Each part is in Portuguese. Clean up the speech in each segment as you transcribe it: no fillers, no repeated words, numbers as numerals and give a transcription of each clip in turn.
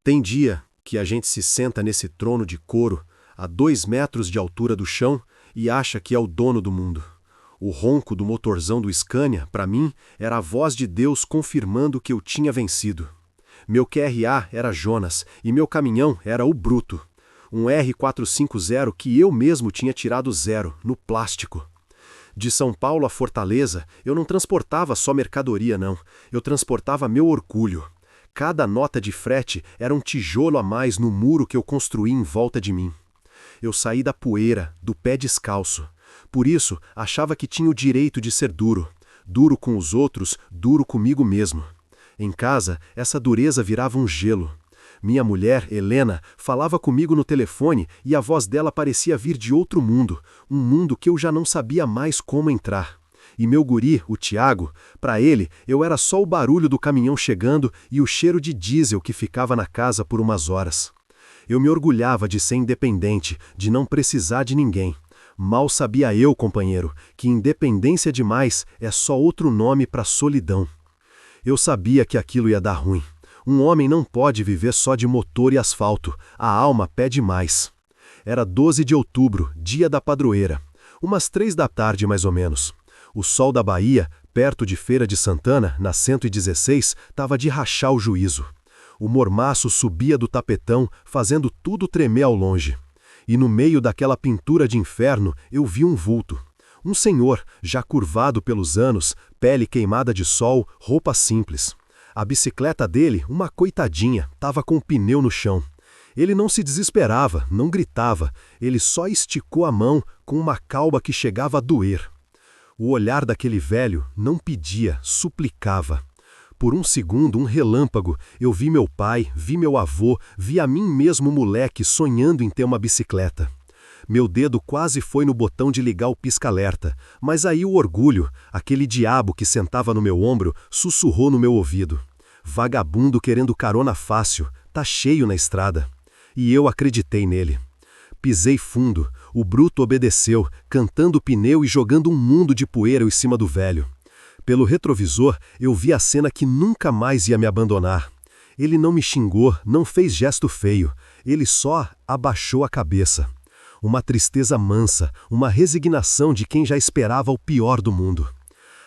Tem dia que a gente se senta nesse trono de couro, a 2 metros de altura do chão, e acha que é o dono do mundo. O ronco do motorzão do Scania, para mim, era a voz de Deus confirmando que eu tinha vencido. Meu QRA era Jonas e meu caminhão era o Bruto. Um R450 que eu mesmo tinha tirado zero, no plástico. De São Paulo a Fortaleza, eu não transportava só mercadoria, não. Eu transportava meu orgulho. Cada nota de frete era um tijolo a mais no muro que eu construí em volta de mim. Eu saí da poeira, do pé descalço. Por isso, achava que tinha o direito de ser duro. Duro com os outros, duro comigo mesmo. Em casa, essa dureza virava um gelo. Minha mulher, Helena, falava comigo no telefone e a voz dela parecia vir de outro mundo, um mundo que eu já não sabia mais como entrar. E meu guri, o Tiago, para ele, eu era só o barulho do caminhão chegando e o cheiro de diesel que ficava na casa por umas horas. Eu me orgulhava de ser independente, de não precisar de ninguém. Mal sabia eu, companheiro, que independência demais é só outro nome para solidão. Eu sabia que aquilo ia dar ruim. Um homem não pode viver só de motor e asfalto, a alma pede mais. Era 12 de outubro, dia da padroeira, umas 3 da tarde mais ou menos. O sol da Bahia, perto de Feira de Santana, na 116, estava de rachar o juízo. O mormaço subia do tapetão, fazendo tudo tremer ao longe. E no meio daquela pintura de inferno, eu vi um vulto. Um senhor, já curvado pelos anos, pele queimada de sol, roupa simples. A bicicleta dele, uma coitadinha, estava com o pneu no chão. Ele não se desesperava, não gritava, ele só esticou a mão com uma calba que chegava a doer. O olhar daquele velho não pedia, suplicava. Por um segundo, um relâmpago, eu vi meu pai, vi meu avô, vi a mim mesmo moleque sonhando em ter uma bicicleta. Meu dedo quase foi no botão de ligar o pisca-alerta, mas aí o orgulho, aquele diabo que sentava no meu ombro, sussurrou no meu ouvido. Vagabundo querendo carona fácil, tá cheio na estrada. E eu acreditei nele. Pisei fundo, o Bruto obedeceu, cantando o pneu e jogando um mundo de poeira em cima do velho. Pelo retrovisor, eu vi a cena que nunca mais ia me abandonar. Ele não me xingou, não fez gesto feio, ele só abaixou a cabeça. Uma tristeza mansa, uma resignação de quem já esperava o pior do mundo.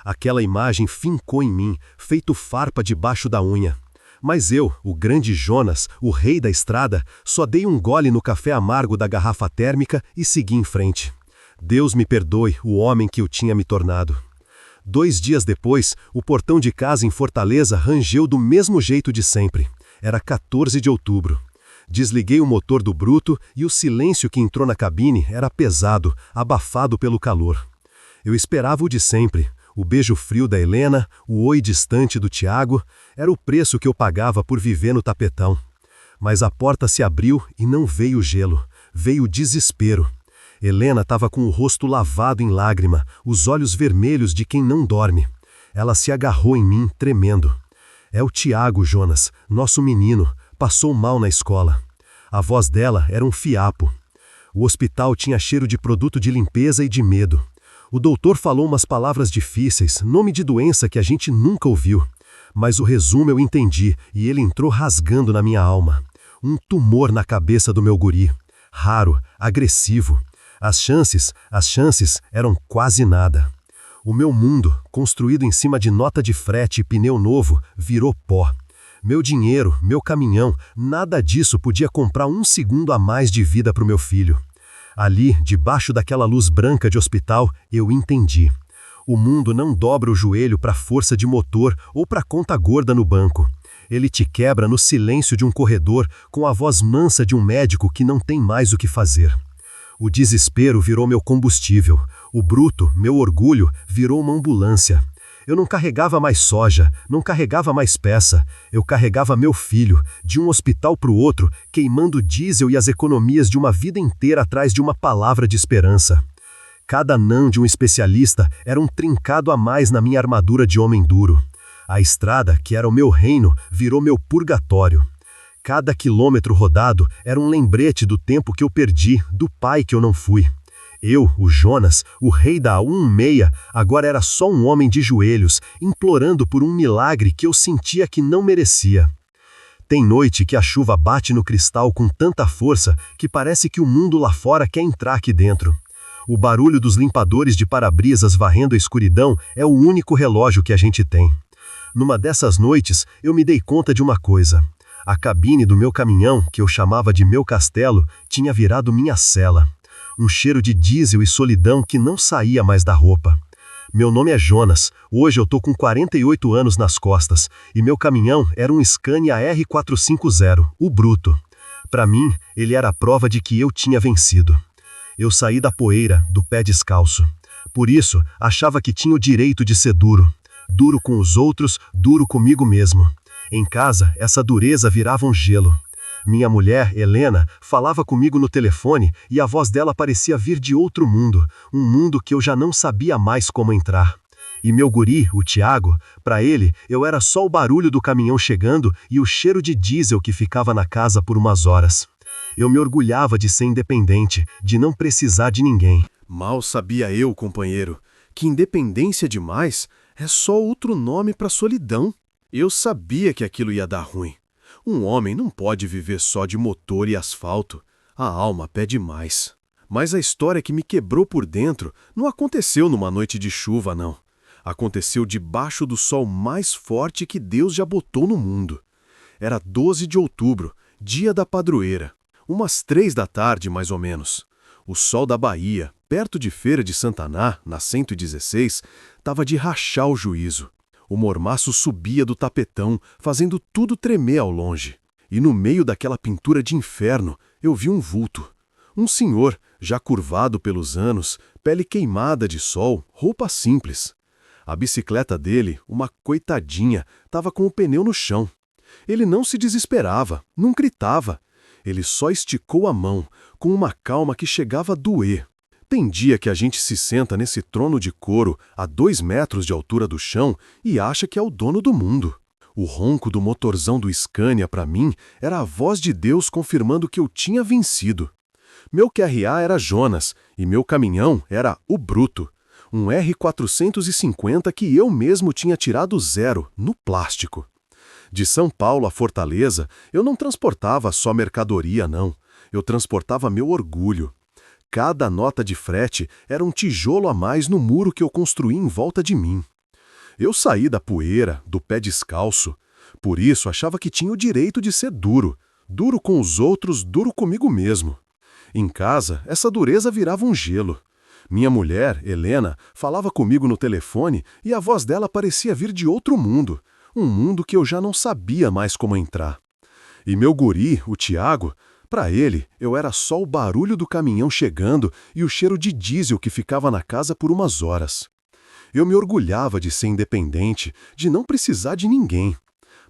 Aquela imagem fincou em mim, feito farpa debaixo da unha. Mas eu, o grande Jonas, o rei da estrada, só dei um gole no café amargo da garrafa térmica e segui em frente. Deus me perdoe o homem que eu tinha me tornado. 2 dias depois, o portão de casa em Fortaleza rangeu do mesmo jeito de sempre. Era 14 de outubro. Desliguei o motor do Bruto e o silêncio que entrou na cabine era pesado, abafado pelo calor. Eu esperava o de sempre, o beijo frio da Helena, o oi distante do Tiago, era o preço que eu pagava por viver no tapetão. Mas a porta se abriu e não veio gelo, veio desespero. Helena estava com o rosto lavado em lágrima, os olhos vermelhos de quem não dorme. Ela se agarrou em mim, tremendo. É o Tiago, Jonas, nosso menino. Passou mal na escola. A voz dela era um fiapo. O hospital tinha cheiro de produto de limpeza e de medo. O doutor falou umas palavras difíceis, nome de doença que a gente nunca ouviu. Mas o resumo eu entendi e ele entrou rasgando na minha alma. Um tumor na cabeça do meu guri. Raro, agressivo. As chances eram quase nada. O meu mundo, construído em cima de nota de frete e pneu novo, virou pó. Meu dinheiro, meu caminhão, nada disso podia comprar 1 segundo a mais de vida para o meu filho. Ali, debaixo daquela luz branca de hospital, eu entendi. O mundo não dobra o joelho para força de motor ou para conta gorda no banco. Ele te quebra no silêncio de um corredor com a voz mansa de um médico que não tem mais o que fazer. O desespero virou meu combustível. O Bruto, meu orgulho, virou uma ambulância. Eu não carregava mais soja, não carregava mais peça. Eu carregava meu filho, de um hospital para o outro, queimando diesel e as economias de uma vida inteira atrás de uma palavra de esperança. Cada não de um especialista era um trincado a mais na minha armadura de homem duro. A estrada, que era o meu reino, virou meu purgatório. Cada quilômetro rodado era um lembrete do tempo que eu perdi, do pai que eu não fui. Eu, o Jonas, o rei da 116, agora era só um homem de joelhos, implorando por um milagre que eu sentia que não merecia. Tem noite que a chuva bate no cristal com tanta força que parece que o mundo lá fora quer entrar aqui dentro. O barulho dos limpadores de para-brisas varrendo a escuridão é o único relógio que a gente tem. Numa dessas noites, eu me dei conta de uma coisa. A cabine do meu caminhão, que eu chamava de meu castelo, tinha virado minha cela. Um cheiro de diesel e solidão que não saía mais da roupa. Meu nome é Jonas, hoje eu tô com 48 anos nas costas, e meu caminhão era um Scania R450, o bruto. Para mim, ele era a prova de que eu tinha vencido. Eu saí da poeira, do pé descalço. Por isso, achava que tinha o direito de ser duro. Duro com os outros, duro comigo mesmo. Em casa, essa dureza virava um gelo. Minha mulher, Helena, falava comigo no telefone e a voz dela parecia vir de outro mundo, um mundo que eu já não sabia mais como entrar. E meu guri, o Tiago, para ele, eu era só o barulho do caminhão chegando e o cheiro de diesel que ficava na casa por umas horas. Eu me orgulhava de ser independente, de não precisar de ninguém. Mal sabia eu, companheiro, que independência demais é só outro nome para solidão. Eu sabia que aquilo ia dar ruim. Um homem não pode viver só de motor e asfalto. A alma pede mais. Mas a história que me quebrou por dentro não aconteceu numa noite de chuva, não. Aconteceu debaixo do sol mais forte que Deus já botou no mundo. Era 12 de outubro, dia da padroeira. Umas 3 da tarde, mais ou menos. O sol da Bahia, perto de Feira de Santana, na 116, estava de rachar o juízo. O mormaço subia do tapetão, fazendo tudo tremer ao longe. E no meio daquela pintura de inferno, eu vi um vulto. Um senhor, já curvado pelos anos, pele queimada de sol, roupa simples. A bicicleta dele, uma coitadinha, estava com o pneu no chão. Ele não se desesperava, não gritava. Ele só esticou a mão, com uma calma que chegava a doer. Tem dia que a gente se senta nesse trono de couro, a 2 metros de altura do chão, e acha que é o dono do mundo. O ronco do motorzão do Scania, para mim, era a voz de Deus confirmando que eu tinha vencido. Meu QRA era Jonas, e meu caminhão era o Bruto. Um R450 que eu mesmo tinha tirado 0, no plástico. De São Paulo a Fortaleza, eu não transportava só mercadoria, não. Eu transportava meu orgulho. Cada nota de frete era um tijolo a mais no muro que eu construí em volta de mim. Eu saí da poeira, do pé descalço. Por isso, achava que tinha o direito de ser duro. Duro com os outros, duro comigo mesmo. Em casa, essa dureza virava um gelo. Minha mulher, Helena, falava comigo no telefone e a voz dela parecia vir de outro mundo. Um mundo que eu já não sabia mais como entrar. E meu guri, o Tiago, para ele, eu era só o barulho do caminhão chegando e o cheiro de diesel que ficava na casa por umas horas. Eu me orgulhava de ser independente, de não precisar de ninguém.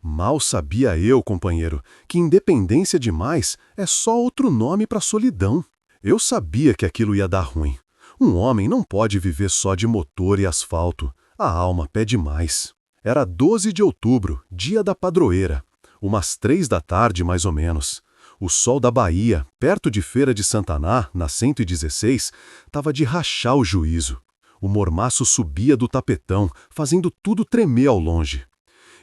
Mal sabia eu, companheiro, que independência demais é só outro nome para solidão. Eu sabia que aquilo ia dar ruim. Um homem não pode viver só de motor e asfalto. A alma pede mais. Era 12 de outubro, dia da padroeira. Umas 3 da tarde, mais ou menos. O sol da Bahia, perto de Feira de Santana, na 116, estava de rachar o juízo. O mormaço subia do tapetão, fazendo tudo tremer ao longe.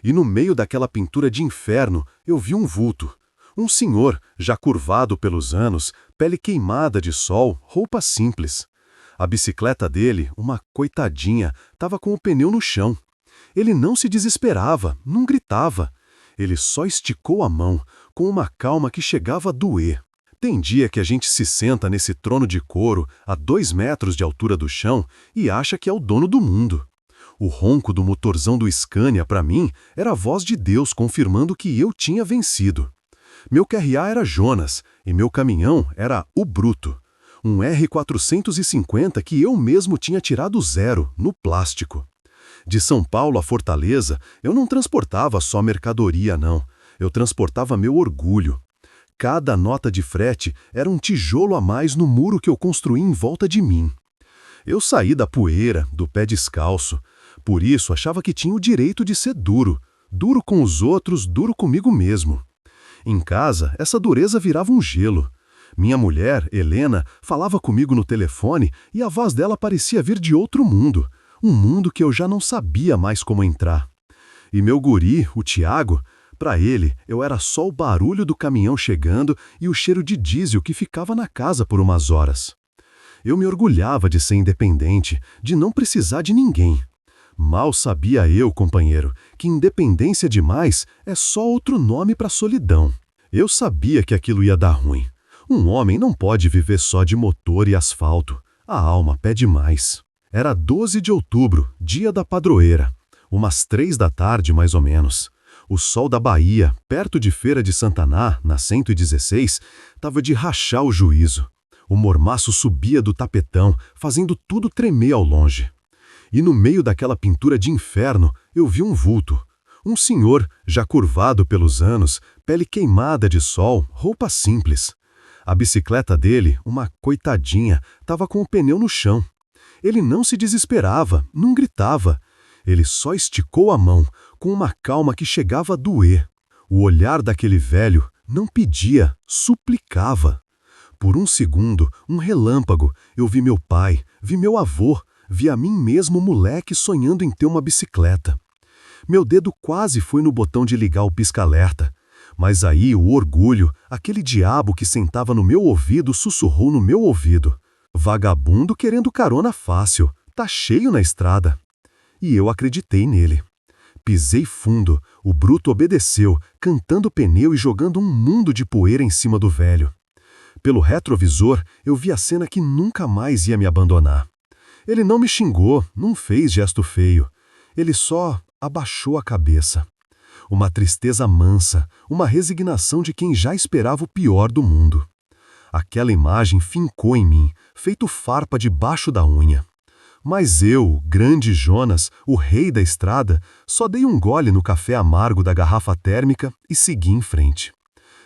E no meio daquela pintura de inferno, eu vi um vulto. Um senhor, já curvado pelos anos, pele queimada de sol, roupa simples. A bicicleta dele, uma coitadinha, estava com o pneu no chão. Ele não se desesperava, não gritava. Ele só esticou a mão, com uma calma que chegava a doer. Tem dia que a gente se senta nesse trono de couro, a 2 metros de altura do chão, e acha que é o dono do mundo. O ronco do motorzão do Scania, para mim, era a voz de Deus confirmando que eu tinha vencido. Meu QRA era Jonas, e meu caminhão era o Bruto. Um R450 que eu mesmo tinha tirado 0, no plástico. De São Paulo a Fortaleza, eu não transportava só mercadoria, não. Eu transportava meu orgulho. Cada nota de frete era um tijolo a mais no muro que eu construí em volta de mim. Eu saí da poeira, do pé descalço. Por isso, achava que tinha o direito de ser duro. Duro com os outros, duro comigo mesmo. Em casa, essa dureza virava um gelo. Minha mulher, Helena, falava comigo no telefone e a voz dela parecia vir de outro mundo. Um mundo que eu já não sabia mais como entrar. E meu guri, o Tiago, Para ele, eu era só o barulho do caminhão chegando e o cheiro de diesel que ficava na casa por umas horas. Eu me orgulhava de ser independente, de não precisar de ninguém. Mal sabia eu, companheiro, que independência demais é só outro nome para solidão. Eu sabia que aquilo ia dar ruim. Um homem não pode viver só de motor e asfalto. A alma pede mais. Era 12 de outubro, dia da padroeira. Umas 3 da tarde, mais ou menos. O sol da Bahia, perto de Feira de Santana, na 116, estava de rachar o juízo. O mormaço subia do tapetão, fazendo tudo tremer ao longe. E no meio daquela pintura de inferno, eu vi um vulto. Um senhor, já curvado pelos anos, pele queimada de sol, roupa simples. A bicicleta dele, uma coitadinha, estava com o pneu no chão. Ele não se desesperava, não gritava. Ele só esticou a mão, com uma calma que chegava a doer. O olhar daquele velho não pedia, suplicava. Por um segundo, um relâmpago, eu vi meu pai, vi meu avô, vi a mim mesmo moleque sonhando em ter uma bicicleta. Meu dedo quase foi no botão de ligar o pisca-alerta. Mas aí o orgulho, aquele diabo que sentava no meu ouvido, sussurrou no meu ouvido. Vagabundo querendo carona fácil, tá cheio na estrada. E eu acreditei nele. Pisei fundo, o bruto obedeceu, cantando pneu e jogando um mundo de poeira em cima do velho. Pelo retrovisor, eu vi a cena que nunca mais ia me abandonar. Ele não me xingou, não fez gesto feio. Ele só abaixou a cabeça. Uma tristeza mansa, uma resignação de quem já esperava o pior do mundo. Aquela imagem fincou em mim, feito farpa debaixo da unha. Mas eu, o grande Jonas, o rei da estrada, só dei um gole no café amargo da garrafa térmica e segui em frente.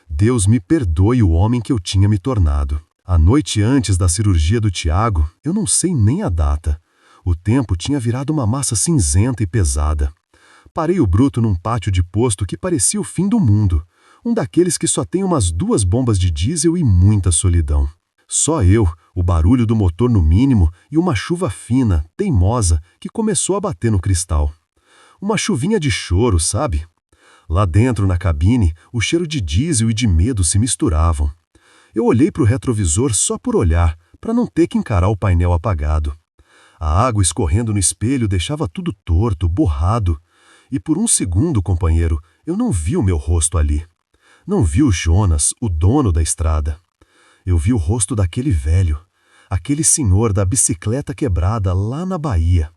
Deus me perdoe o homem que eu tinha me tornado. A noite antes da cirurgia do Tiago, eu não sei nem a data. O tempo tinha virado uma massa cinzenta e pesada. Parei o bruto num pátio de posto que parecia o fim do mundo. Um daqueles que só tem umas 2 bombas de diesel e muita solidão. Só eu, o barulho do motor no mínimo e uma chuva fina, teimosa, que começou a bater no cristal. Uma chuvinha de choro, sabe? Lá dentro, na cabine, o cheiro de diesel e de medo se misturavam. Eu olhei para o retrovisor só por olhar, para não ter que encarar o painel apagado. A água escorrendo no espelho deixava tudo torto, borrado. E por um segundo, companheiro, eu não vi o meu rosto ali. Não vi o Jonas, o dono da estrada. Eu vi o rosto daquele velho, aquele senhor da bicicleta quebrada lá na Bahia.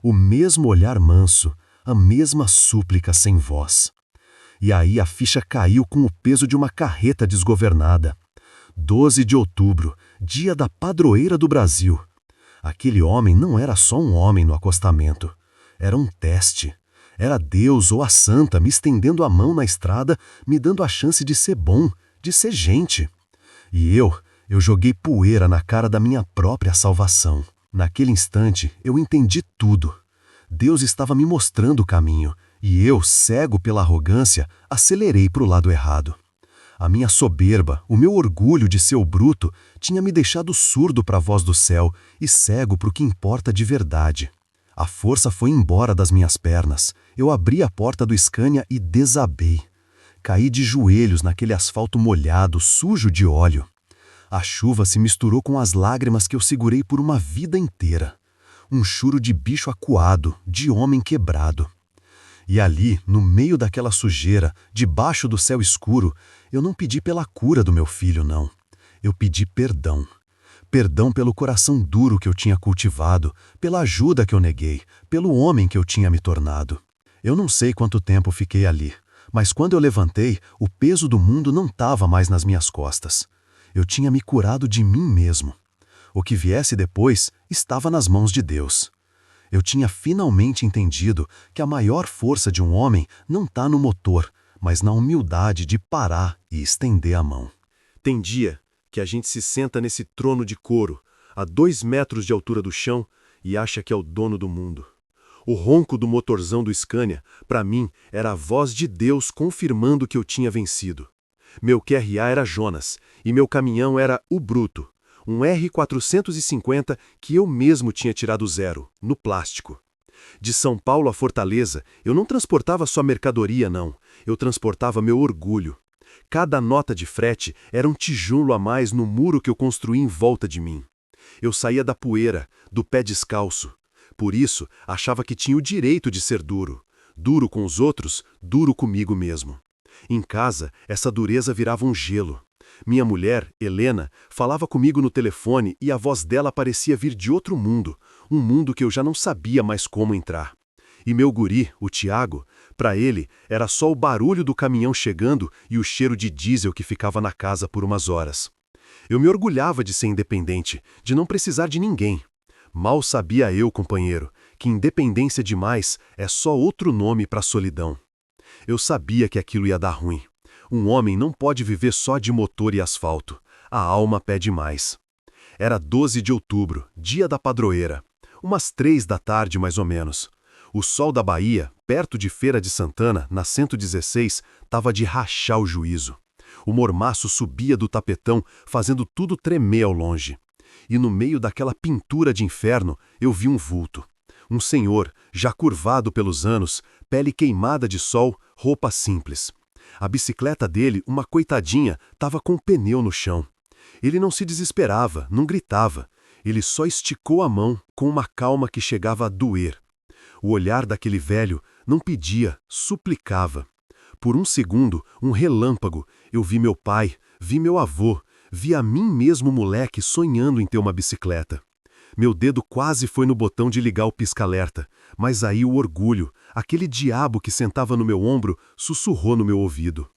O mesmo olhar manso, a mesma súplica sem voz. E aí a ficha caiu com o peso de uma carreta desgovernada. 12 de outubro, dia da padroeira do Brasil. Aquele homem não era só um homem no acostamento. Era um teste. Era Deus ou a santa me estendendo a mão na estrada, me dando a chance de ser bom, de ser gente. E eu joguei poeira na cara da minha própria salvação. Naquele instante, eu entendi tudo. Deus estava me mostrando o caminho, e eu, cego pela arrogância, acelerei para o lado errado. A minha soberba, o meu orgulho de ser o bruto, tinha me deixado surdo para a voz do céu e cego para o que importa de verdade. A força foi embora das minhas pernas. Eu abri a porta do Scania e desabei. Caí de joelhos naquele asfalto molhado, sujo de óleo. A chuva se misturou com as lágrimas que eu segurei por uma vida inteira. Um choro de bicho acuado, de homem quebrado. E ali, no meio daquela sujeira, debaixo do céu escuro, eu não pedi pela cura do meu filho, não. Eu pedi perdão. Perdão pelo coração duro que eu tinha cultivado, pela ajuda que eu neguei, pelo homem que eu tinha me tornado. Eu não sei quanto tempo fiquei ali, mas quando eu levantei, o peso do mundo não estava mais nas minhas costas. Eu tinha me curado de mim mesmo. O que viesse depois estava nas mãos de Deus. Eu tinha finalmente entendido que a maior força de um homem não está no motor, mas na humildade de parar e estender a mão. Tem dia que a gente se senta nesse trono de couro, a 2 metros de altura do chão, e acha que é o dono do mundo. O ronco do motorzão do Scania, para mim, era a voz de Deus confirmando que eu tinha vencido. Meu QRA era Jonas, e meu caminhão era o Bruto, um R450 que eu mesmo tinha tirado zero, no plástico. De São Paulo a Fortaleza, eu não transportava só mercadoria, não. Eu transportava meu orgulho. Cada nota de frete era um tijolo a mais no muro que eu construí em volta de mim. Eu saía da poeira, do pé descalço. Por isso, achava que tinha o direito de ser duro. Duro com os outros, duro comigo mesmo. Em casa, essa dureza virava um gelo. Minha mulher, Helena, falava comigo no telefone e a voz dela parecia vir de outro mundo, um mundo que eu já não sabia mais como entrar. E meu guri, o Tiago, para ele, era só o barulho do caminhão chegando e o cheiro de diesel que ficava na casa por umas horas. Eu me orgulhava de ser independente, de não precisar de ninguém. Mal sabia eu, companheiro, que independência demais é só outro nome para a solidão. Eu sabia que aquilo ia dar ruim. Um homem não pode viver só de motor e asfalto. A alma pede mais. Era 12 de outubro, dia da padroeira. Umas 3 da tarde, mais ou menos. O sol da Bahia, perto de Feira de Santana, na 116, estava de rachar o juízo. O mormaço subia do tapetão, fazendo tudo tremer ao longe. E no meio daquela pintura de inferno, eu vi um vulto. Um senhor, já curvado pelos anos, pele queimada de sol, roupa simples. A bicicleta dele, uma coitadinha, estava com o pneu no chão. Ele não se desesperava, não gritava. Ele só esticou a mão com uma calma que chegava a doer. O olhar daquele velho não pedia, suplicava. Por um segundo, um relâmpago, eu vi meu pai, vi meu avô, vi a mim mesmo moleque sonhando em ter uma bicicleta. Meu dedo quase foi no botão de ligar o pisca-alerta, mas aí o orgulho, aquele diabo que sentava no meu ombro, sussurrou no meu ouvido.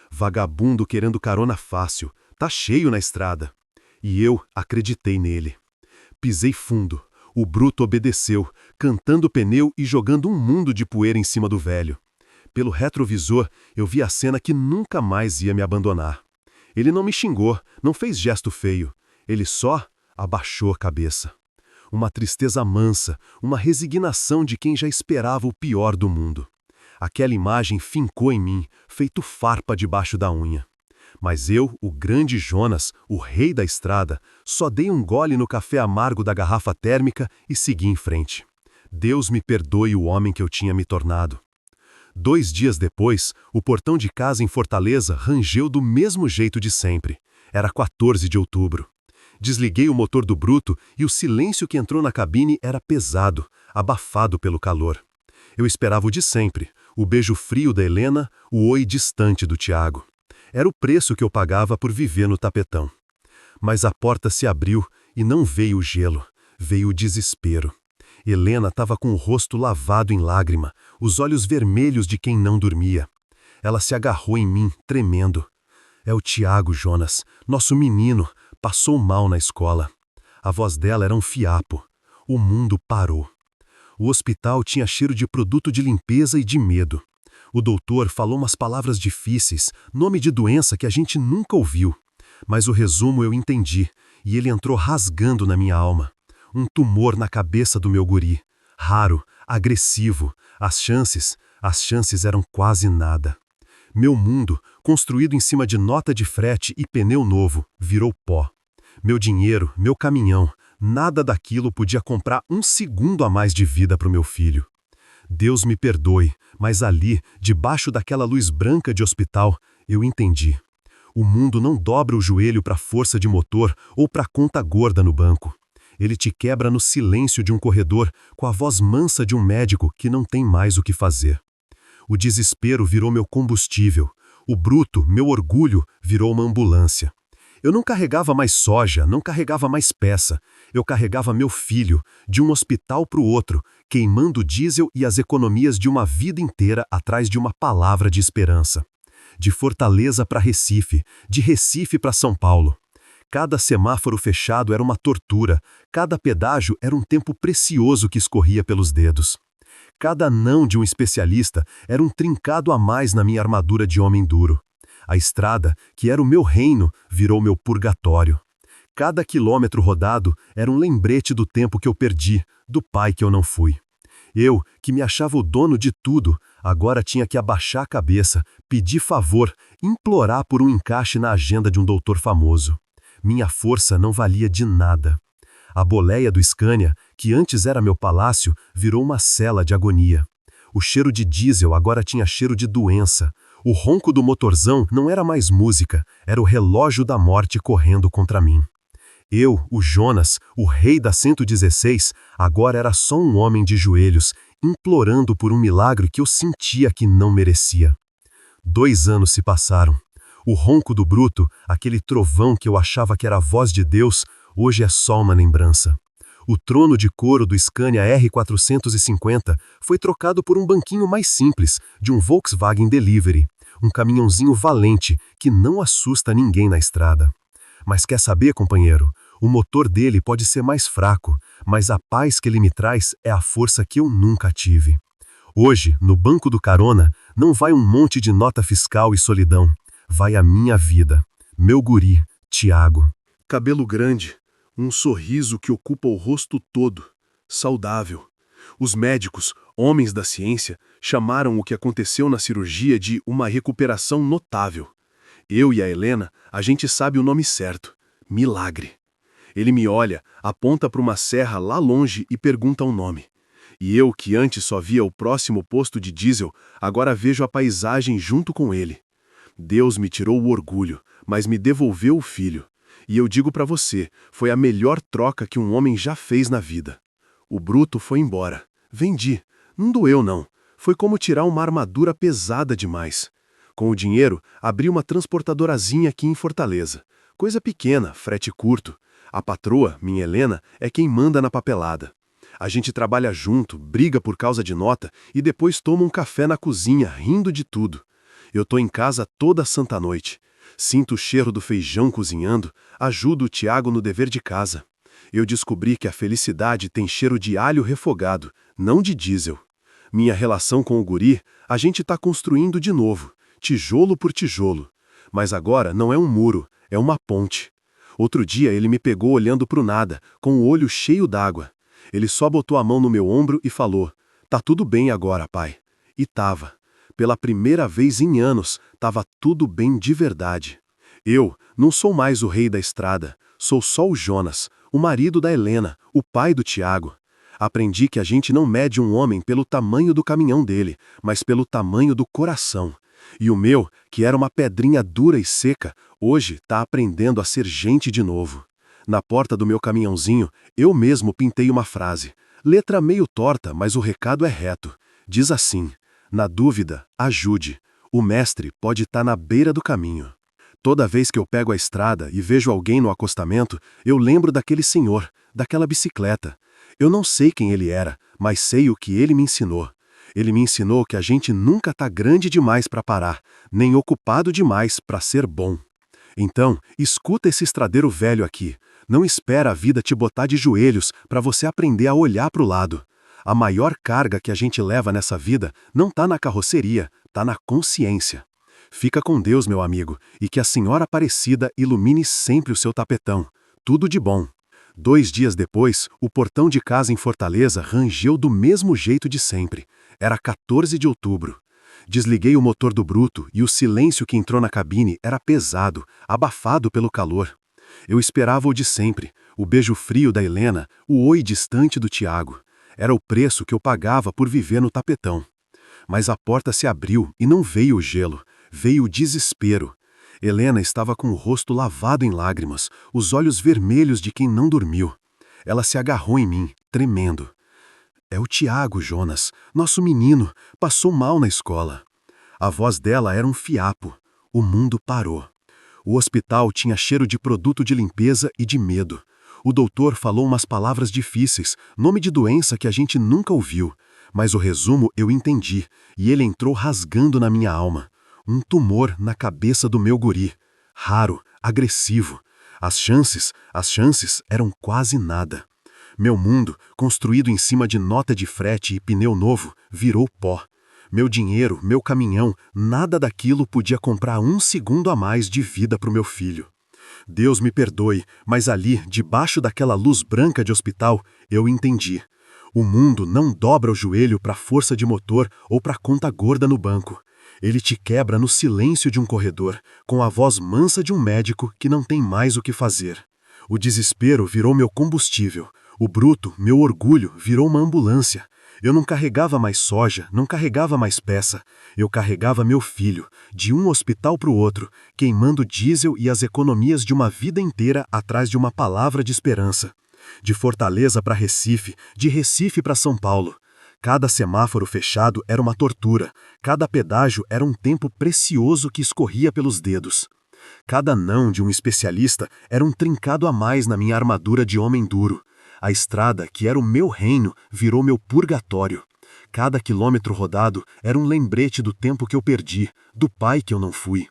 Vagabundo querendo carona fácil, tá cheio na estrada. E eu acreditei nele. Pisei fundo. O bruto obedeceu, cantando o pneu e jogando um mundo de poeira em cima do velho. Pelo retrovisor, eu vi a cena que nunca mais ia me abandonar. Ele não me xingou, não fez gesto feio. Ele só abaixou a cabeça. Uma tristeza mansa, uma resignação de quem já esperava o pior do mundo. Aquela imagem fincou em mim, feito farpa debaixo da unha. Mas eu, o grande Jonas, o rei da estrada, só dei um gole no café amargo da garrafa térmica e segui em frente. Deus me perdoe o homem que eu tinha me tornado. 2 dias depois, o portão de casa em Fortaleza rangeu do mesmo jeito de sempre. Era 14 de outubro. Desliguei o motor do bruto e o silêncio que entrou na cabine era pesado, abafado pelo calor. Eu esperava o de sempre, o beijo frio da Helena, o oi distante do Tiago. Era o preço que eu pagava por viver no tapetão. Mas a porta se abriu e não veio o gelo, veio o desespero. Helena estava com o rosto lavado em lágrima, os olhos vermelhos de quem não dormia. Ela se agarrou em mim, tremendo. É o Tiago, Jonas, nosso menino, passou mal na escola. A voz dela era um fiapo. O mundo parou. O hospital tinha cheiro de produto de limpeza e de medo. O doutor falou umas palavras difíceis, nome de doença que a gente nunca ouviu. Mas o resumo eu entendi, e ele entrou rasgando na minha alma. Um tumor na cabeça do meu guri. Raro, agressivo. As chances eram quase nada. Meu mundo, construído em cima de nota de frete e pneu novo, virou pó. Meu dinheiro, meu caminhão, nada daquilo podia comprar um segundo a mais de vida para o meu filho. Deus me perdoe, mas ali, debaixo daquela luz branca de hospital, eu entendi. O mundo não dobra o joelho para força de motor ou para conta gorda no banco. Ele te quebra no silêncio de um corredor com a voz mansa de um médico que não tem mais o que fazer. O desespero virou meu combustível. O bruto, meu orgulho, virou uma ambulância. Eu não carregava mais soja, não carregava mais peça. Eu carregava meu filho, de um hospital para o outro, queimando o diesel e as economias de uma vida inteira atrás de uma palavra de esperança. De Fortaleza para Recife, de Recife para São Paulo. Cada semáforo fechado era uma tortura, cada pedágio era um tempo precioso que escorria pelos dedos. Cada não de um especialista era um trincado a mais na minha armadura de homem duro. A estrada, que era o meu reino, virou meu purgatório. Cada quilômetro rodado era um lembrete do tempo que eu perdi, do pai que eu não fui. Eu, que me achava o dono de tudo, agora tinha que abaixar a cabeça, pedir favor, implorar por um encaixe na agenda de um doutor famoso. Minha força não valia de nada. A boleia do Scania, que antes era meu palácio, virou uma cela de agonia. O cheiro de diesel agora tinha cheiro de doença. O ronco do motorzão não era mais música, era o relógio da morte correndo contra mim. Eu, o Jonas, o rei da 116, agora era só um homem de joelhos, implorando por um milagre que eu sentia que não merecia. 2 anos se passaram. O ronco do bruto, aquele trovão que eu achava que era a voz de Deus, hoje é só uma lembrança. O trono de couro do Scania R450 foi trocado por um banquinho mais simples, de um Volkswagen Delivery, um caminhãozinho valente que não assusta ninguém na estrada. Mas quer saber, companheiro? O motor dele pode ser mais fraco, mas a paz que ele me traz é a força que eu nunca tive. Hoje, no banco do carona, não vai um monte de nota fiscal e solidão. Vai a minha vida, meu guri, Tiago. Cabelo grande, um sorriso que ocupa o rosto todo, saudável. Os médicos, homens da ciência, chamaram o que aconteceu na cirurgia de uma recuperação notável. Eu e a Helena, a gente sabe o nome certo, milagre. Ele me olha, aponta para uma serra lá longe e pergunta o nome. E eu, que antes só via o próximo posto de diesel, agora vejo a paisagem junto com ele. Deus me tirou o orgulho, mas me devolveu o filho. E eu digo para você, foi a melhor troca que um homem já fez na vida. O bruto foi embora. Vendi. Não doeu, não. Foi como tirar uma armadura pesada demais. Com o dinheiro, abri uma transportadorazinha aqui em Fortaleza. Coisa pequena, frete curto. A patroa, minha Helena, é quem manda na papelada. A gente trabalha junto, briga por causa de nota e depois toma um café na cozinha, rindo de tudo. Eu tô em casa toda santa noite. Sinto o cheiro do feijão cozinhando, ajudo o Tiago no dever de casa. Eu descobri que a felicidade tem cheiro de alho refogado, não de diesel. Minha relação com o guri, a gente tá construindo de novo, tijolo por tijolo. Mas agora não é um muro, é uma ponte. Outro dia ele me pegou olhando pro nada, com o olho cheio d'água. Ele só botou a mão no meu ombro e falou: "Tá tudo bem agora, pai." E tava. Pela primeira vez em anos, tava tudo bem de verdade. Eu não sou mais o rei da estrada, sou só o Jonas, o marido da Helena, o pai do Tiago. Aprendi que a gente não mede um homem pelo tamanho do caminhão dele, mas pelo tamanho do coração. E o meu, que era uma pedrinha dura e seca, hoje tá aprendendo a ser gente de novo. Na porta do meu caminhãozinho, eu mesmo pintei uma frase. Letra meio torta, mas o recado é reto. Diz assim: "Na dúvida, ajude. O mestre pode estar na beira do caminho." Toda vez que eu pego a estrada e vejo alguém no acostamento, eu lembro daquele senhor, daquela bicicleta. Eu não sei quem ele era, mas sei o que ele me ensinou. Ele me ensinou que a gente nunca tá grande demais para parar, nem ocupado demais para ser bom. Então, escuta esse estradeiro velho aqui. Não espera a vida te botar de joelhos para você aprender a olhar para o lado. A maior carga que a gente leva nessa vida não tá na carroceria, tá na consciência. Fica com Deus, meu amigo, e que a Senhora Aparecida ilumine sempre o seu tapetão. Tudo de bom. 2 dias depois, o portão de casa em Fortaleza rangeu do mesmo jeito de sempre. Era 14 de outubro. Desliguei o motor do bruto e o silêncio que entrou na cabine era pesado, abafado pelo calor. Eu esperava o de sempre, o beijo frio da Helena, o oi distante do Tiago. Era o preço que eu pagava por viver no tapetão. Mas a porta se abriu e não veio o gelo, veio o desespero. Helena estava com o rosto lavado em lágrimas, os olhos vermelhos de quem não dormiu. Ela se agarrou em mim, tremendo. "É o Tiago, Jonas, nosso menino, passou mal na escola." A voz dela era um fiapo. O mundo parou. O hospital tinha cheiro de produto de limpeza e de medo. O doutor falou umas palavras difíceis, nome de doença que a gente nunca ouviu. Mas o resumo eu entendi, e ele entrou rasgando na minha alma. Um tumor na cabeça do meu guri. Raro, agressivo. As chances eram quase nada. Meu mundo, construído em cima de nota de frete e pneu novo, virou pó. Meu dinheiro, meu caminhão, nada daquilo podia comprar 1 segundo a mais de vida para o meu filho. Deus me perdoe, mas ali, debaixo daquela luz branca de hospital, eu entendi. O mundo não dobra o joelho para força de motor ou para conta gorda no banco. Ele te quebra no silêncio de um corredor, com a voz mansa de um médico que não tem mais o que fazer. O desespero virou meu combustível. O bruto, meu orgulho, virou uma ambulância. Eu não carregava mais soja, não carregava mais peça. Eu carregava meu filho, de um hospital para o outro, queimando diesel e as economias de uma vida inteira atrás de uma palavra de esperança. De Fortaleza para Recife, de Recife para São Paulo. Cada semáforo fechado era uma tortura. Cada pedágio era um tempo precioso que escorria pelos dedos. Cada não de um especialista era um trincado a mais na minha armadura de homem duro. A estrada, que era o meu reino, virou meu purgatório. Cada quilômetro rodado era um lembrete do tempo que eu perdi, do pai que eu não fui.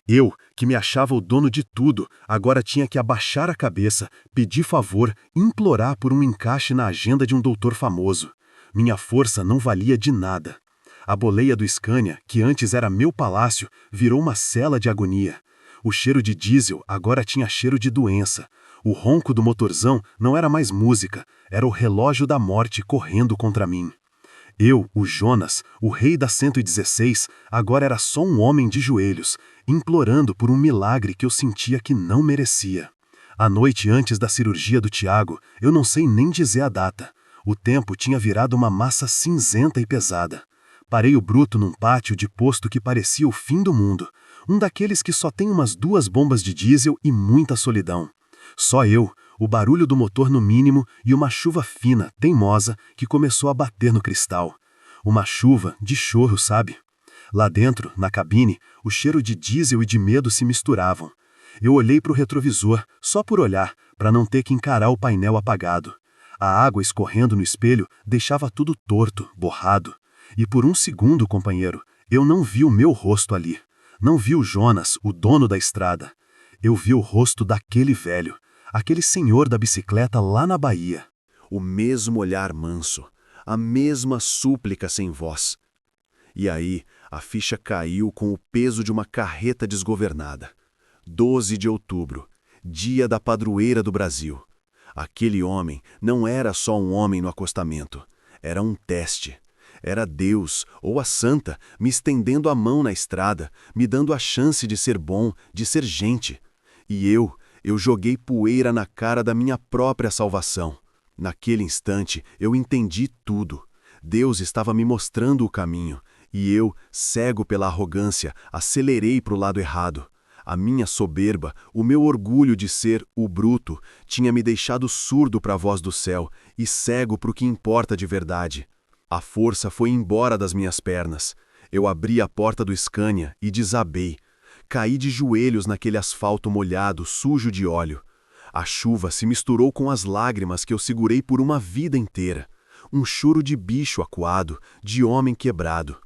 Eu, que me achava o dono de tudo, agora tinha que abaixar a cabeça, pedir favor, implorar por um encaixe na agenda de um doutor famoso. Minha força não valia de nada. A boleia do Scania, que antes era meu palácio, virou uma cela de agonia. O cheiro de diesel agora tinha cheiro de doença. O ronco do motorzão não era mais música, era o relógio da morte correndo contra mim. Eu, o Jonas, o rei da 116, agora era só um homem de joelhos, implorando por um milagre que eu sentia que não merecia. A noite antes da cirurgia do Tiago, eu não sei nem dizer a data. O tempo tinha virado uma massa cinzenta e pesada. Parei o bruto num pátio de posto que parecia o fim do mundo. Um daqueles que só tem umas 2 bombas de diesel e muita solidão. Só eu, o barulho do motor no mínimo e uma chuva fina, teimosa, que começou a bater no cristal. Uma chuva de chorro, sabe? Lá dentro, na cabine, o cheiro de diesel e de medo se misturavam. Eu olhei para o retrovisor, só por olhar, para não ter que encarar o painel apagado. A água escorrendo no espelho deixava tudo torto, borrado. E por um segundo, companheiro, eu não vi o meu rosto ali. Não vi o Jonas, o dono da estrada. Eu vi o rosto daquele velho, aquele senhor da bicicleta lá na Bahia. O mesmo olhar manso, a mesma súplica sem voz. E aí, a ficha caiu com o peso de uma carreta desgovernada. 12 de outubro, dia da padroeira do Brasil. Aquele homem não era só um homem no acostamento, era um teste. Era Deus, ou a Santa, me estendendo a mão na estrada, me dando a chance de ser bom, de ser gente. E eu joguei poeira na cara da minha própria salvação. Naquele instante, eu entendi tudo. Deus estava me mostrando o caminho, e eu, cego pela arrogância, acelerei para o lado errado. A minha soberba, o meu orgulho de ser o bruto, tinha me deixado surdo para a voz do céu e cego para o que importa de verdade. A força foi embora das minhas pernas. Eu abri a porta do Scania e desabei. Caí de joelhos naquele asfalto molhado, sujo de óleo. A chuva se misturou com as lágrimas que eu segurei por uma vida inteira. Um choro de bicho acuado, de homem quebrado.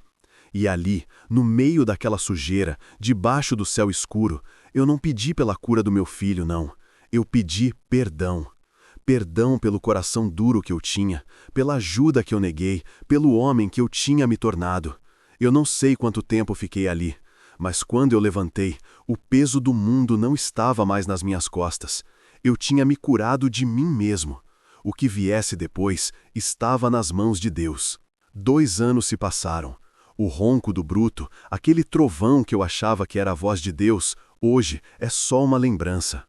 E ali, no meio daquela sujeira, debaixo do céu escuro, eu não pedi pela cura do meu filho, não. Eu pedi perdão. Perdão pelo coração duro que eu tinha, pela ajuda que eu neguei, pelo homem que eu tinha me tornado. Eu não sei quanto tempo fiquei ali, mas quando eu levantei, o peso do mundo não estava mais nas minhas costas. Eu tinha me curado de mim mesmo. O que viesse depois estava nas mãos de Deus. 2 anos se passaram. O ronco do bruto, aquele trovão que eu achava que era a voz de Deus, hoje é só uma lembrança.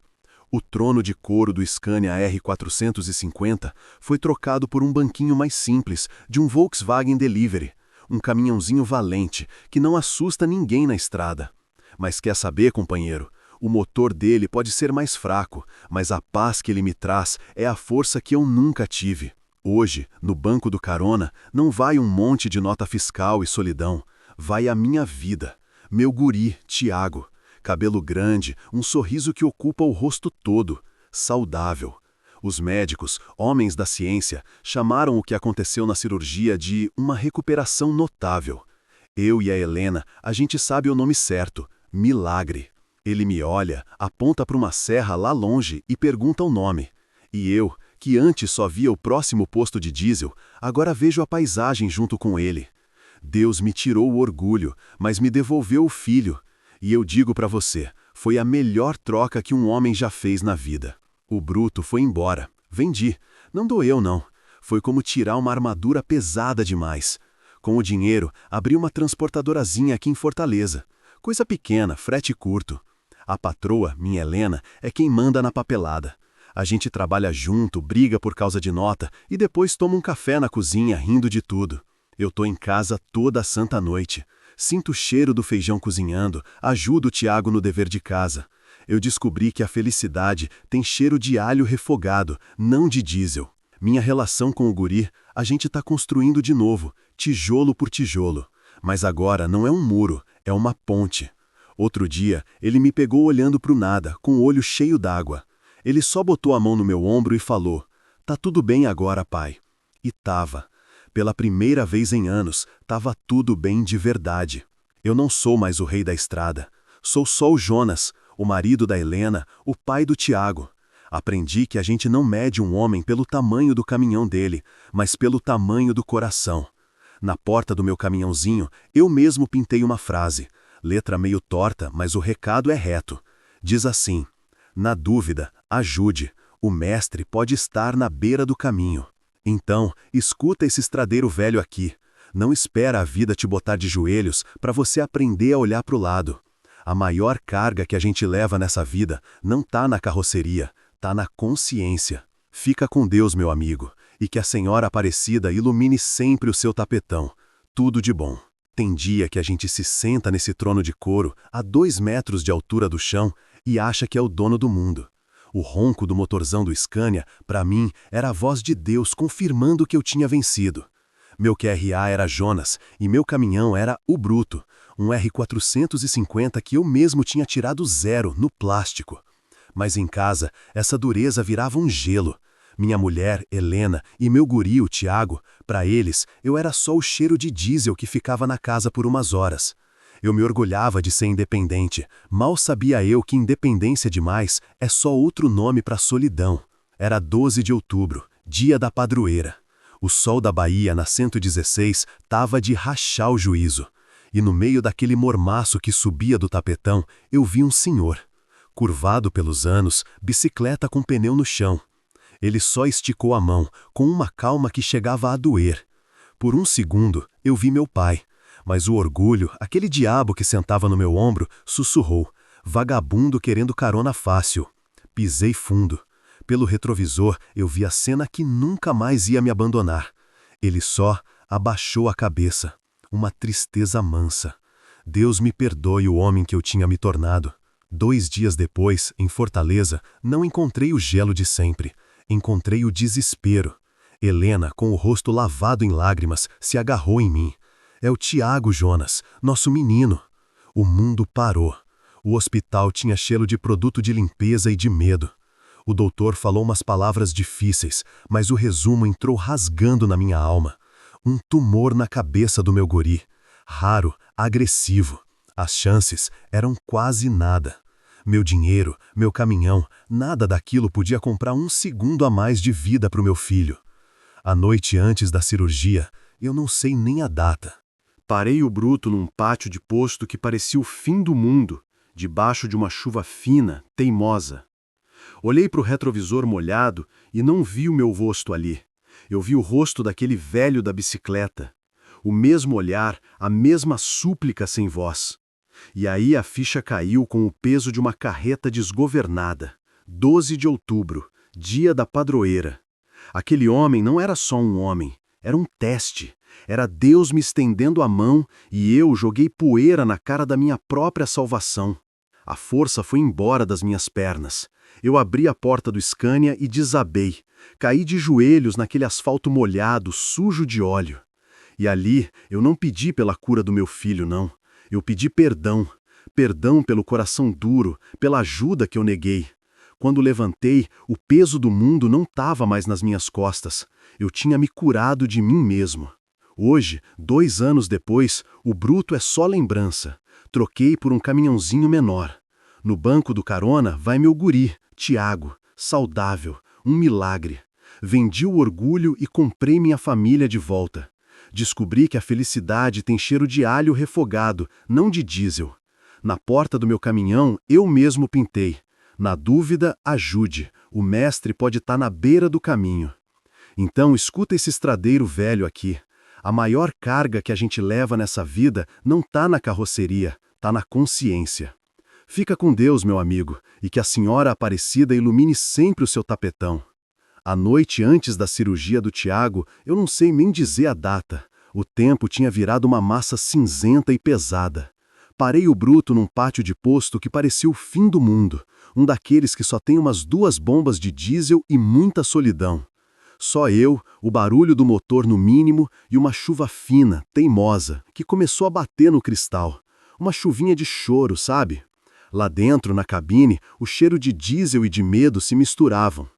O trono de couro do Scania R450 foi trocado por um banquinho mais simples, de um Volkswagen Delivery, um caminhãozinho valente, que não assusta ninguém na estrada. Mas quer saber, companheiro? O motor dele pode ser mais fraco, mas a paz que ele me traz é a força que eu nunca tive. Hoje, no banco do carona, não vai um monte de nota fiscal e solidão, vai a minha vida, meu guri, Tiago. Cabelo grande, um sorriso que ocupa o rosto todo, saudável. Os médicos, homens da ciência, chamaram o que aconteceu na cirurgia de uma recuperação notável. Eu e a Helena, a gente sabe o nome certo, milagre. Ele me olha, aponta para uma serra lá longe e pergunta o nome. E eu, que antes só via o próximo posto de diesel, agora vejo a paisagem junto com ele. Deus me tirou o orgulho, mas me devolveu o filho. E eu digo para você, foi a melhor troca que um homem já fez na vida. O bruto foi embora. Vendi. Não doeu, não. Foi como tirar uma armadura pesada demais. Com o dinheiro, abri uma transportadorazinha aqui em Fortaleza. Coisa pequena, frete curto. A patroa, minha Helena, é quem manda na papelada. A gente trabalha junto, briga por causa de nota e depois toma um café na cozinha rindo de tudo. Eu tô em casa toda a santa noite. Sinto o cheiro do feijão cozinhando, ajudo o Tiago no dever de casa. Eu descobri que a felicidade tem cheiro de alho refogado, não de diesel. Minha relação com o guri, a gente tá construindo de novo, tijolo por tijolo. Mas agora não é um muro, é uma ponte. Outro dia, ele me pegou olhando pro nada, com o olho cheio d'água. Ele só botou a mão no meu ombro e falou: "Tá tudo bem agora, pai." E tava. Pela primeira vez em anos, tava tudo bem de verdade. Eu não sou mais o rei da estrada. Sou só o Jonas, o marido da Helena, o pai do Tiago. Aprendi que a gente não mede um homem pelo tamanho do caminhão dele, mas pelo tamanho do coração. Na porta do meu caminhãozinho, eu mesmo pintei uma frase. Letra meio torta, mas o recado é reto. Diz assim: "Na dúvida, ajude. O mestre pode estar na beira do caminho." Então, escuta esse estradeiro velho aqui. Não espera a vida te botar de joelhos para você aprender a olhar para o lado. A maior carga que a gente leva nessa vida não tá na carroceria, tá na consciência. Fica com Deus, meu amigo, e que a Senhora Aparecida ilumine sempre o seu tapetão. Tudo de bom. Tem dia que a gente se senta nesse trono de couro, a 2 metros de altura do chão, e acha que é o dono do mundo. O ronco do motorzão do Scania, para mim, era a voz de Deus confirmando que eu tinha vencido. Meu QRA era Jonas e meu caminhão era o Bruto, um R450 que eu mesmo tinha tirado zero no plástico. Mas em casa, essa dureza virava um gelo. Minha mulher, Helena, e meu guri, o Tiago, para eles, eu era só o cheiro de diesel que ficava na casa por umas horas. Eu me orgulhava de ser independente. Mal sabia eu que independência demais é só outro nome para solidão. Era 12 de outubro, dia da padroeira. O sol da Bahia, na 116, tava de rachar o juízo. E no meio daquele mormaço que subia do tapetão, eu vi um senhor. Curvado pelos anos, bicicleta com pneu no chão. Ele só esticou a mão, com uma calma que chegava a doer. Por um segundo, eu vi meu pai. Mas o orgulho, aquele diabo que sentava no meu ombro, sussurrou: "Vagabundo querendo carona fácil." Pisei fundo. Pelo retrovisor, eu vi a cena que nunca mais ia me abandonar. Ele só abaixou a cabeça. Uma tristeza mansa. Deus me perdoe o homem que eu tinha me tornado. 2 dias depois, em Fortaleza, não encontrei o gelo de sempre. Encontrei o desespero. Helena, com o rosto lavado em lágrimas, se agarrou em mim. É o Tiago, Jonas, nosso menino. O mundo parou. O hospital tinha cheiro de produto de limpeza e de medo. O doutor falou umas palavras difíceis, mas o resumo entrou rasgando na minha alma. Um tumor na cabeça do meu guri. Raro, agressivo. As chances eram quase nada. Meu dinheiro, meu caminhão, nada daquilo podia comprar 1 segundo a mais de vida para o meu filho. A noite antes da cirurgia, eu não sei nem a data. Parei o Bruto num pátio de posto que parecia o fim do mundo, debaixo de uma chuva fina, teimosa. Olhei para o retrovisor molhado e não vi o meu rosto ali. Eu vi o rosto daquele velho da bicicleta. O mesmo olhar, a mesma súplica sem voz. E aí a ficha caiu com o peso de uma carreta desgovernada. 12 de outubro, dia da padroeira. Aquele homem não era só um homem, era um teste. Era Deus me estendendo a mão e eu joguei poeira na cara da minha própria salvação. A força foi embora das minhas pernas. Eu abri a porta do Scania e desabei. Caí de joelhos naquele asfalto molhado, sujo de óleo. E ali eu não pedi pela cura do meu filho, não. Eu pedi perdão. Perdão pelo coração duro, pela ajuda que eu neguei. Quando levantei, o peso do mundo não estava mais nas minhas costas. Eu tinha me curado de mim mesmo. Hoje, 2 anos depois, o Bruto é só lembrança. Troquei por um caminhãozinho menor. No banco do carona vai meu guri, Tiago, saudável, um milagre. Vendi o orgulho e comprei minha família de volta. Descobri que a felicidade tem cheiro de alho refogado, não de diesel. Na porta do meu caminhão, eu mesmo pintei. Na dúvida, ajude. O mestre pode estar na beira do caminho. Então, escuta esse estradeiro velho aqui. A maior carga que a gente leva nessa vida não está na carroceria, está na consciência. Fica com Deus, meu amigo, e que a senhora Aparecida ilumine sempre o seu tapetão. A noite antes da cirurgia do Tiago, eu não sei nem dizer a data. O tempo tinha virado uma massa cinzenta e pesada. Parei o bruto num pátio de posto que parecia o fim do mundo, um daqueles que só tem umas 2 bombas de diesel e muita solidão. Só eu, o barulho do motor no mínimo e uma chuva fina, teimosa, que começou a bater no cristal. Uma chuvinha de choro, sabe? Lá dentro, na cabine, o cheiro de diesel e de medo se misturavam.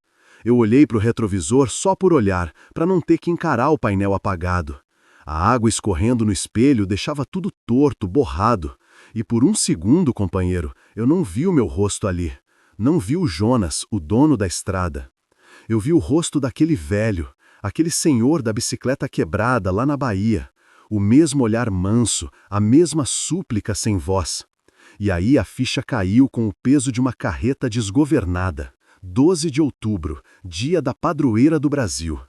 Eu olhei para o retrovisor só por olhar, para não ter que encarar o painel apagado. A água escorrendo no espelho deixava tudo torto, borrado. E por um segundo, companheiro, eu não vi o meu rosto ali. Não vi o Jonas, o dono da estrada. Eu vi o rosto daquele velho, aquele senhor da bicicleta quebrada lá na Bahia. O mesmo olhar manso, a mesma súplica sem voz. E aí a ficha caiu com o peso de uma carreta desgovernada. 12 de outubro, dia da padroeira do Brasil.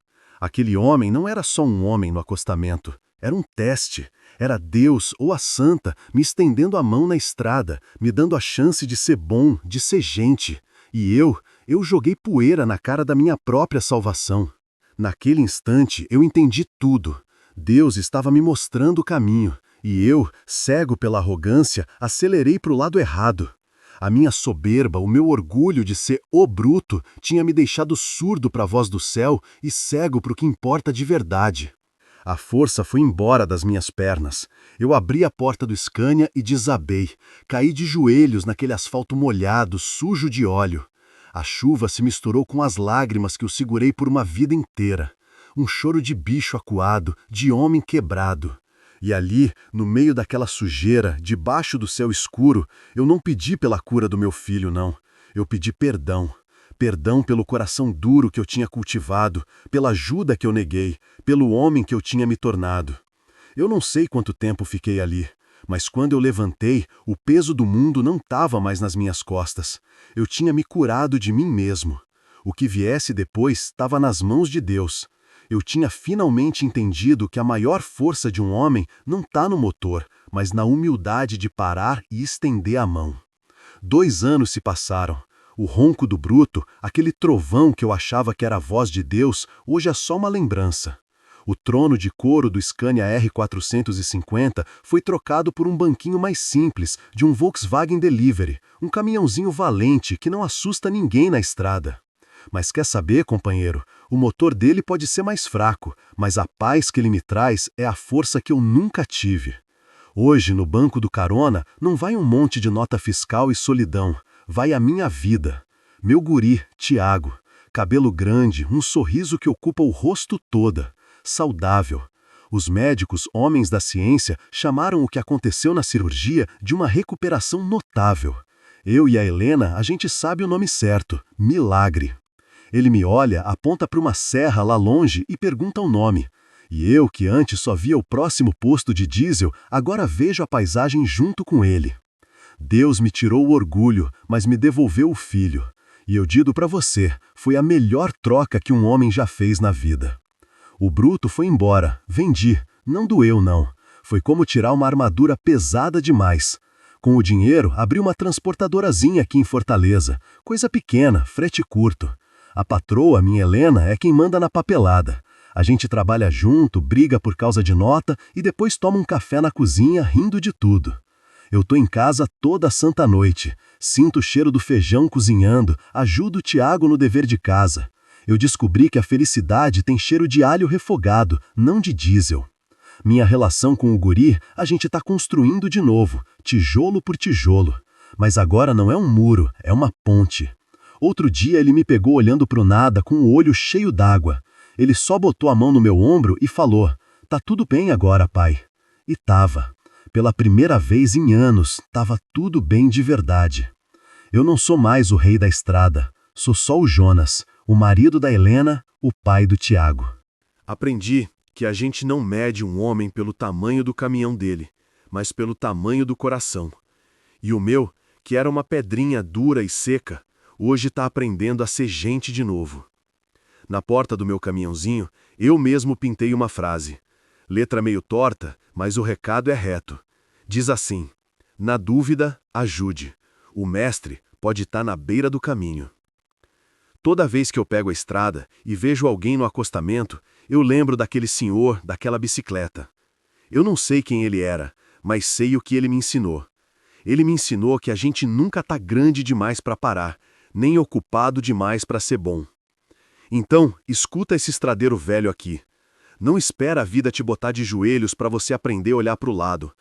Aquele homem não era só um homem no acostamento. Era um teste. Era Deus ou a Santa me estendendo a mão na estrada, me dando a chance de ser bom, de ser gente. E eu joguei poeira na cara da minha própria salvação. Naquele instante eu entendi tudo. Deus estava me mostrando o caminho. E eu, cego pela arrogância, acelerei para o lado errado. A minha soberba, o meu orgulho de ser o bruto, tinha me deixado surdo para a voz do céu e cego para o que importa de verdade. A força foi embora das minhas pernas. Eu abri a porta do Scania e desabei. Caí de joelhos naquele asfalto molhado, sujo de óleo. A chuva se misturou com as lágrimas que eu segurei por uma vida inteira. Um choro de bicho acuado, de homem quebrado. E ali, no meio daquela sujeira, debaixo do céu escuro, eu não pedi pela cura do meu filho, não. Eu pedi perdão. Perdão pelo coração duro que eu tinha cultivado, pela ajuda que eu neguei, pelo homem que eu tinha me tornado. Eu não sei quanto tempo fiquei ali, mas quando eu levantei, o peso do mundo não estava mais nas minhas costas. Eu tinha me curado de mim mesmo. O que viesse depois estava nas mãos de Deus. Eu tinha finalmente entendido que a maior força de um homem não está no motor, mas na humildade de parar e estender a mão. 2 anos se passaram. O ronco do bruto, aquele trovão que eu achava que era a voz de Deus, hoje é só uma lembrança. O trono de couro do Scania R450 foi trocado por um banquinho mais simples, de um Volkswagen Delivery, um caminhãozinho valente que não assusta ninguém na estrada. Mas quer saber, companheiro? O motor dele pode ser mais fraco, mas a paz que ele me traz é a força que eu nunca tive. Hoje, no banco do carona, não vai um monte de nota fiscal e solidão. Vai a minha vida. Meu guri, Tiago. Cabelo grande, um sorriso que ocupa o rosto todo. Saudável. Os médicos, homens da ciência, chamaram o que aconteceu na cirurgia de uma recuperação notável. Eu e a Helena, a gente sabe o nome certo. Milagre. Ele me olha, aponta para uma serra lá longe e pergunta o nome. E eu, que antes só via o próximo posto de diesel, agora vejo a paisagem junto com ele. Deus me tirou o orgulho, mas me devolveu o filho. E eu digo para você, foi a melhor troca que um homem já fez na vida. O bruto foi embora, vendi, não doeu não. Foi como tirar uma armadura pesada demais. Com o dinheiro, abri uma transportadorazinha aqui em Fortaleza, coisa pequena, frete curto. A patroa, minha Helena, é quem manda na papelada. A gente trabalha junto, briga por causa de nota e depois toma um café na cozinha rindo de tudo. Eu tô em casa toda santa noite, sinto o cheiro do feijão cozinhando, ajudo o Tiago no dever de casa. Eu descobri que a felicidade tem cheiro de alho refogado, não de diesel. Minha relação com o guri, a gente tá construindo de novo, tijolo por tijolo. Mas agora não é um muro, é uma ponte. Outro dia ele me pegou olhando pro nada com o olho cheio d'água. Ele só botou a mão no meu ombro e falou: "Tá tudo bem agora, pai." E tava. Pela primeira vez em anos, tava tudo bem de verdade. Eu não sou mais o rei da estrada. Sou só o Jonas, o marido da Helena, o pai do Tiago. Aprendi que a gente não mede um homem pelo tamanho do caminhão dele, mas pelo tamanho do coração. E o meu, que era uma pedrinha dura e seca, hoje está aprendendo a ser gente de novo. Na porta do meu caminhãozinho, eu mesmo pintei uma frase. Letra meio torta, mas o recado é reto. Diz assim: na dúvida, ajude. O mestre pode estar na beira do caminho. Toda vez que eu pego a estrada e vejo alguém no acostamento, eu lembro daquele senhor, daquela bicicleta. Eu não sei quem ele era, mas sei o que ele me ensinou. Ele me ensinou que a gente nunca está grande demais para parar, nem ocupado demais para ser bom. Então, escuta esse estradeiro velho aqui. Não espera a vida te botar de joelhos para você aprender a olhar para o lado.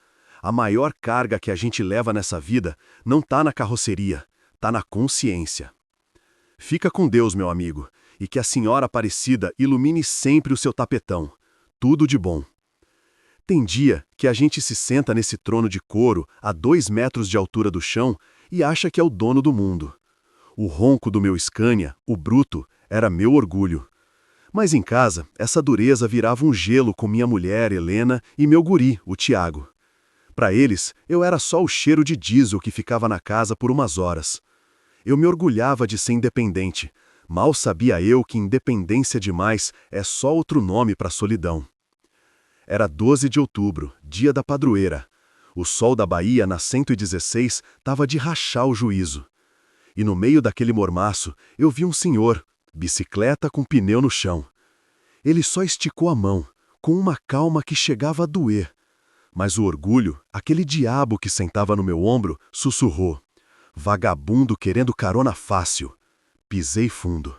A maior carga que a gente leva nessa vida não está na carroceria, está na consciência. Fica com Deus, meu amigo, e que a Senhora Aparecida ilumine sempre o seu tapetão. Tudo de bom. Tem dia que a gente se senta nesse trono de couro a 2 metros de altura do chão e acha que é o dono do mundo. O ronco do meu Scania, o bruto, era meu orgulho. Mas em casa, essa dureza virava um gelo com minha mulher, Helena, e meu guri, o Tiago. Para eles, eu era só o cheiro de diesel que ficava na casa por umas horas. Eu me orgulhava de ser independente. Mal sabia eu que independência demais é só outro nome para solidão. Era 12 de outubro, dia da padroeira. O sol da Bahia, na 116, estava de rachar o juízo. E no meio daquele mormaço, eu vi um senhor, bicicleta com pneu no chão. Ele só esticou a mão, com uma calma que chegava a doer. Mas o orgulho, aquele diabo que sentava no meu ombro, sussurrou. Vagabundo querendo carona fácil. Pisei fundo.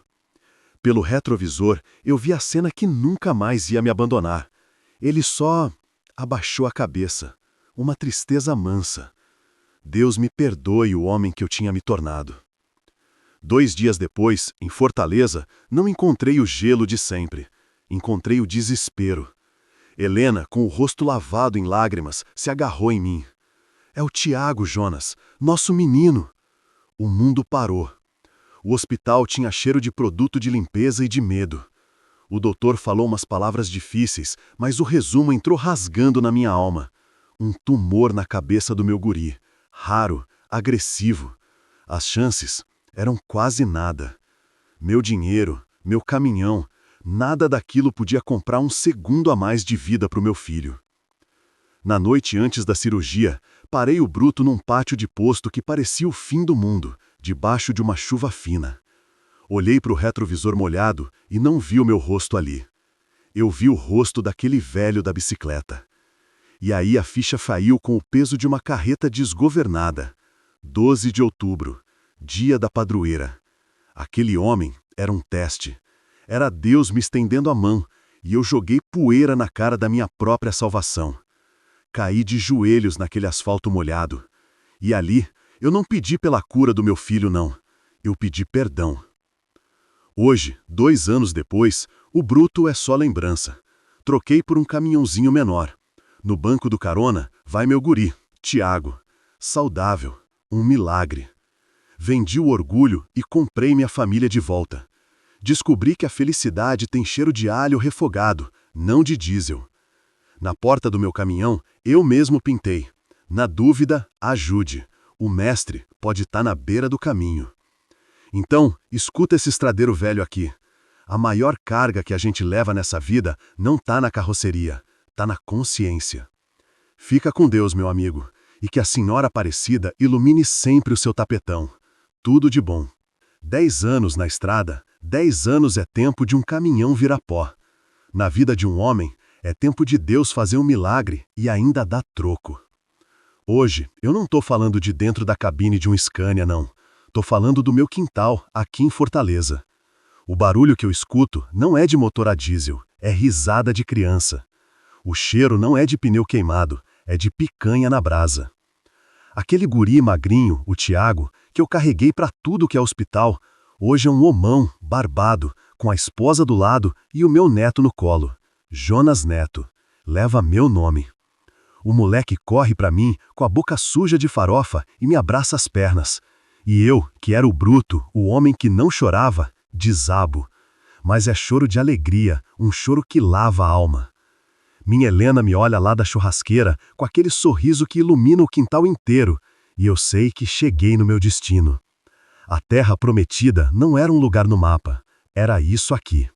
Pelo retrovisor, eu vi a cena que nunca mais ia me abandonar. Ele só abaixou a cabeça, uma tristeza mansa. Deus me perdoe o homem que eu tinha me tornado. 2 dias depois, em Fortaleza, não encontrei o gelo de sempre. Encontrei o desespero. Helena, com o rosto lavado em lágrimas, se agarrou em mim. É o Tiago, Jonas, nosso menino. O mundo parou. O hospital tinha cheiro de produto de limpeza e de medo. O doutor falou umas palavras difíceis, mas o resumo entrou rasgando na minha alma. Um tumor na cabeça do meu guri. Raro, agressivo. As chances eram quase nada. Meu dinheiro, meu caminhão, nada daquilo podia comprar um segundo a mais de vida para o meu filho. Na noite antes da cirurgia, parei o bruto num pátio de posto que parecia o fim do mundo, debaixo de uma chuva fina. Olhei para o retrovisor molhado e não vi o meu rosto ali. Eu vi o rosto daquele velho da bicicleta. E aí a ficha caiu com o peso de uma carreta desgovernada. 12 de outubro, dia da padroeira. Aquele homem era um teste. Era Deus me estendendo a mão, e eu joguei poeira na cara da minha própria salvação. Caí de joelhos naquele asfalto molhado. E ali, eu não pedi pela cura do meu filho, não. Eu pedi perdão. Hoje, 2 anos depois, o bruto é só lembrança. Troquei por um caminhãozinho menor. No banco do carona, vai meu guri, Tiago. Saudável, um milagre. Vendi o orgulho e comprei minha família de volta. Descobri que a felicidade tem cheiro de alho refogado, não de diesel. Na porta do meu caminhão, eu mesmo pintei. Na dúvida, ajude. O mestre pode estar na beira do caminho. Então, escuta esse estradeiro velho aqui. A maior carga que a gente leva nessa vida não está na carroceria, está na consciência. Fica com Deus, meu amigo, e que a Senhora Aparecida ilumine sempre o seu tapetão. Tudo de bom. 10 anos na estrada, 10 anos é tempo de um caminhão virar pó. Na vida de um homem, é tempo de Deus fazer um milagre e ainda dar troco. Hoje, eu não estou falando de dentro da cabine de um Scania, não. Estou falando do meu quintal, aqui em Fortaleza. O barulho que eu escuto não é de motor a diesel, é risada de criança. O cheiro não é de pneu queimado, é de picanha na brasa. Aquele guri magrinho, o Tiago, que eu carreguei para tudo que é hospital, hoje é um homão, barbado, com a esposa do lado e o meu neto no colo. Jonas Neto. Leva meu nome. O moleque corre para mim com a boca suja de farofa e me abraça as pernas. E eu, que era o bruto, o homem que não chorava, desabo. Mas é choro de alegria, um choro que lava a alma. Minha Helena me olha lá da churrasqueira com aquele sorriso que ilumina o quintal inteiro, e eu sei que cheguei no meu destino. A terra prometida não era um lugar no mapa, era isso aqui.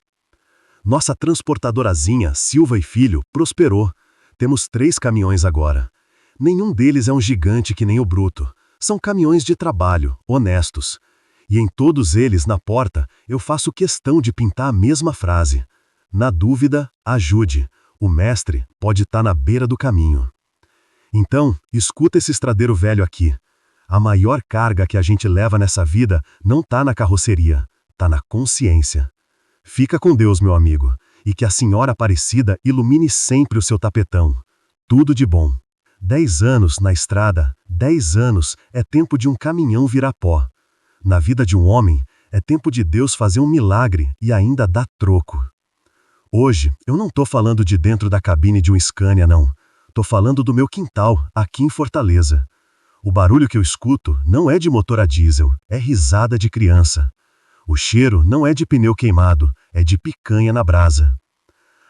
Nossa transportadorazinha, Silva e Filho, prosperou. Temos 3 caminhões agora. Nenhum deles é um gigante que nem o bruto. São caminhões de trabalho, honestos. E em todos eles, na porta, eu faço questão de pintar a mesma frase. Na dúvida, ajude. O mestre pode estar na beira do caminho. Então, escuta esse estradeiro velho aqui. A maior carga que a gente leva nessa vida não tá na carroceria, tá na consciência. Fica com Deus, meu amigo, e que a Senhora Aparecida ilumine sempre o seu tapetão. Tudo de bom. 10 anos na estrada, 10 anos é tempo de um caminhão virar pó. Na vida de um homem, é tempo de Deus fazer um milagre e ainda dar troco. Hoje, eu não tô falando de dentro da cabine de um Scania, não. Tô falando do meu quintal, aqui em Fortaleza. O barulho que eu escuto não é de motor a diesel, é risada de criança. O cheiro não é de pneu queimado, é de picanha na brasa.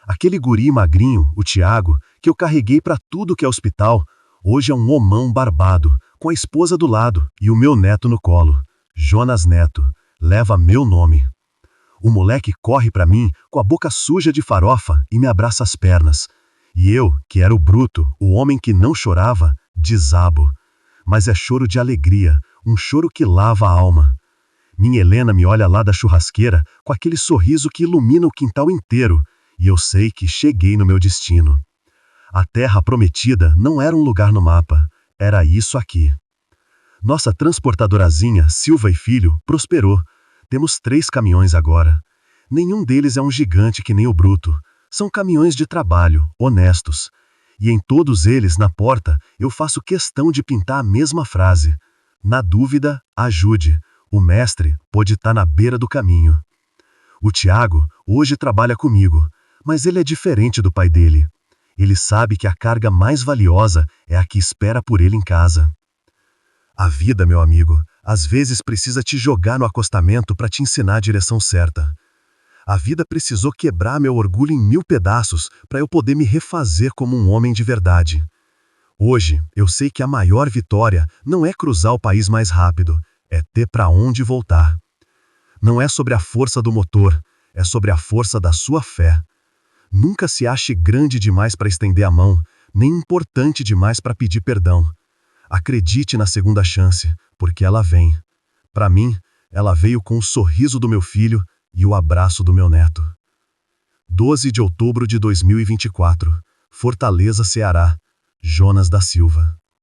Aquele guri magrinho, o Tiago, que eu carreguei pra tudo que é hospital, hoje é um homão barbado, com a esposa do lado e o meu neto no colo. Jonas Neto, leva meu nome. O moleque corre pra mim com a boca suja de farofa e me abraça as pernas. E eu, que era o bruto, o homem que não chorava, desabo. Mas é choro de alegria, um choro que lava a alma. Minha Helena me olha lá da churrasqueira com aquele sorriso que ilumina o quintal inteiro, e eu sei que cheguei no meu destino. A terra prometida não era um lugar no mapa, era isso aqui. Nossa transportadorazinha, Silva e Filho, prosperou. Temos 3 caminhões agora. Nenhum deles é um gigante que nem o bruto. São caminhões de trabalho, honestos. E em todos eles, na porta, eu faço questão de pintar a mesma frase. Na dúvida, ajude. O mestre pode estar na beira do caminho. O Tiago hoje trabalha comigo, mas ele é diferente do pai dele. Ele sabe que a carga mais valiosa é a que espera por ele em casa. A vida, meu amigo, às vezes precisa te jogar no acostamento para te ensinar a direção certa. A vida precisou quebrar meu orgulho em 1000 pedaços para eu poder me refazer como um homem de verdade. Hoje, eu sei que a maior vitória não é cruzar o país mais rápido, é ter para onde voltar. Não é sobre a força do motor, é sobre a força da sua fé. Nunca se ache grande demais para estender a mão, nem importante demais para pedir perdão. Acredite na segunda chance, porque ela vem. Para mim, ela veio com o sorriso do meu filho e o abraço do meu neto. 12 de outubro de 2024, Fortaleza, Ceará. Jonas da Silva.